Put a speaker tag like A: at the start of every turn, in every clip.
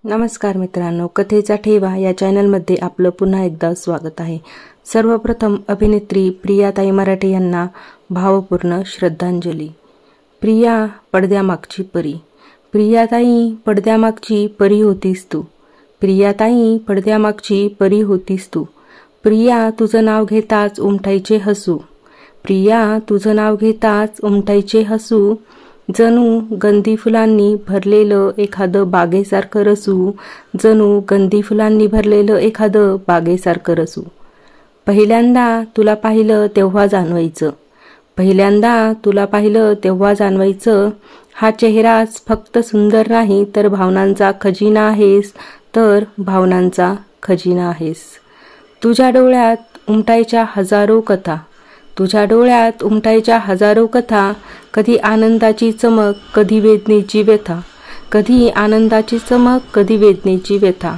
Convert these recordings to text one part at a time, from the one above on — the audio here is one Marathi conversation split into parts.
A: नमस्कार मित्रांनो, कथेचा ठेवा या चॅनलमध्ये आपलं पुन्हा एकदा स्वागत आहे। सर्वप्रथम अभिनेत्री प्रियाताई मराठे यांना भावपूर्ण श्रद्धांजली। प्रिया पडद्यामागची परी, प्रियाताई पडद्यामागची परी होतीस तू, प्रियाताई पडद्यामागची परी होतीस तू। प्रिया तुझं नाव घेताच उमटायचे हसू, प्रिया तुझं नाव घेताच उमटायचे हसू। जणू गंधी फुलांनी भरलेलं एखादं बागेसारखं रसू, जणू गंधी फुलांनी भरलेलं एखादं बागेसारखं रसू। पहिल्यांदा तुला पाहिलं तेव्हा जाणवायचं, पहिल्यांदा तुला पाहिलं तेव्हा जाणवायचं, हा चेहराच फक्त सुंदर नाही तर भावनांचा खजिना आहेस, तर भावनांचा खजिना आहेस। तुझ्या डोळ्यात उमटायच्या हजारो कथा, तुझ्या डोळ्यात उमटायच्या हजारो कथा। कधी आनंदाची चमक, कधी वेदनेची व्यथा, कधी आनंदाची चमक, कधी वेदनेची व्यथा।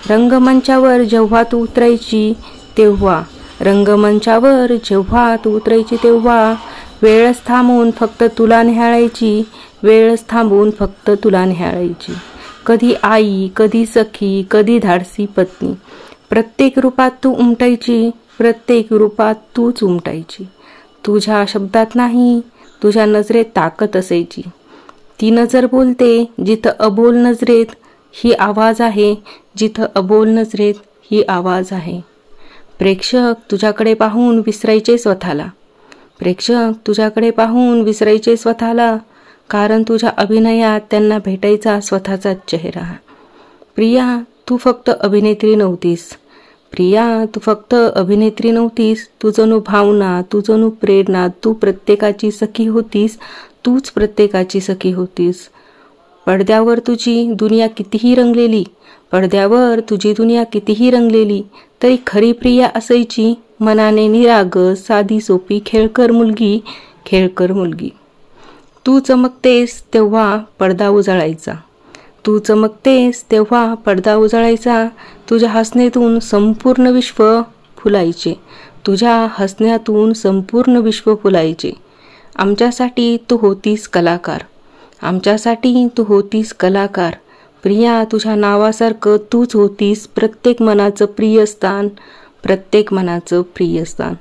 A: रंगमंचावर जेव्हा तू उतरायची तेव्हा, रंगमंचावर जेव्हा तू उतरायची तेव्हा, वेळच थांबून फक्त तुला निहाळायची, वेळच थांबून फक्त तुला निहाळायची। कधी आई, कधी सखी, कधी धाडसी पत्नी, प्रत्येक रूपात तू उमटायची, प्रत्येक रूपात तूच उमटायची। तुझ्या शब्दात नाही, तुझ्या नजरेत ताकद असायची। ती नजर बोलते जिथं अबोल नजरेत ही आवाज आहे, जिथं अबोल नजरेत ही आवाज आहे। प्रेक्षक तुझ्याकडे पाहून विसरायचे स्वतःला, प्रेक्षक तुझ्याकडे पाहून विसरायचे स्वतःला, कारण तुझ्या अभिनयात त्यांना भेटायचा स्वतःचाच चेहरा। प्रिया तू फक्त अभिनेत्री नव्हतीस, प्रिया तू फक्त अभिनेत्री नव्हतीस, तू जणू भावना, तू जणू प्रेरणा, तू प्रत्येकाची सखी होतीस, तूच प्रत्येकाची सखी होतीस। पडद्यावर तुझी दुनिया कितीही रंगलेली, पडद्यावर तुझी दुनिया कितीही रंगलेली, तरी खरी प्रिया असायची मनाने निरागस, साधी सोपी, खेळकर मुलगी, खेळकर मुलगी। तू चमकतेस तेव्हा पडदा उजळायचा, तू चमकतेस तेव्हा पडदा उजळायचा। तुझ्या हसण्यातून संपूर्ण विश्व फुलायचे, तुझ्या हसण्यातून संपूर्ण विश्व फुलायचे। आमच्यासाठी तू होतीस कलाकार, आमच्यासाठी तू होतीस कलाकार। प्रिया तुझ्या नावासारखं तूच होतीस प्रत्येक मनाचं प्रिय स्थान, प्रत्येक मनाचं प्रिय स्थान।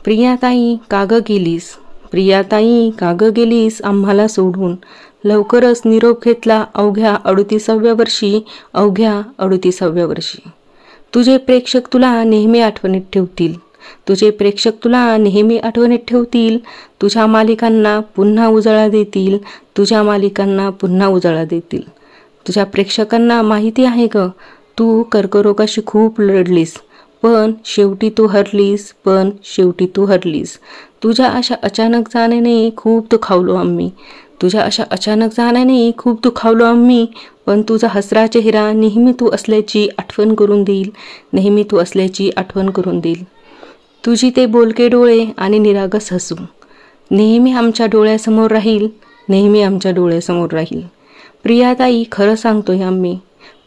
A: प्रियाताई का गं गेलीस, प्रियाताई का गं गेलीस आम्हाला सोडून, लवकरच निरोप घेतला अवघ्या 38व्या वर्षी, अवघ्या 38व्या वर्षी। तुझे प्रेक्षक तुला नेहमी आठवणीत ठेवतील, तुझे प्रेक्षक तुला नेहमी आठवणीत ठेवतील। तुझ्या मालिकांना पुन्हा उजाळा देतील, तुझ्या मालिकांना पुन्हा उजाळा देतील। तुझ्या प्रेक्षकांना माहिती आहे ग, तू कर्करोगाशी खूप लढलीस, पण शेवटी तू हरलीस, पण शेवटी तू हरलीस। तुझ्या अशा अचानक जाण्याने खूप दुखावलो आम्ही, तुझ्या अशा अचानक जाण्याने खूप दुखावलो आम्ही, पण तुझा हसरा चेहरा नेहमी तू असल्याची आठवण करून देईल, नेहमी तू असल्याची आठवण करून देईल। तुझी ते बोलके डोळे आणि निरागस हसू नेहमी आमच्या डोळ्यासमोर राहील, नेहमी आमच्या डोळ्यासमोर राहील। प्रियाताई खरं सांगतोय आम्ही,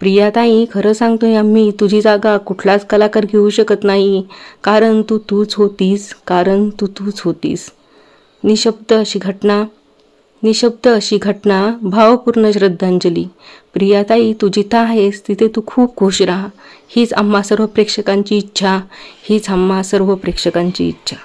A: प्रियाताई खरं सांगतोय आम्ही, तुझी जागा कुठलाच कलाकार घेऊ शकत नाही, कारण तू तूच होतीस, कारण तू तूच होतीस। निशब्द अशी घटना, निशब्द अशी घटना, भावपूर्ण श्रद्धांजली। प्रियाताई तू जिथं आहेस तिथे तू खूप खुश राहा, हीच आम्हा सर्व प्रेक्षकांची इच्छा, हीच आम्हा सर्व प्रेक्षकांची इच्छा।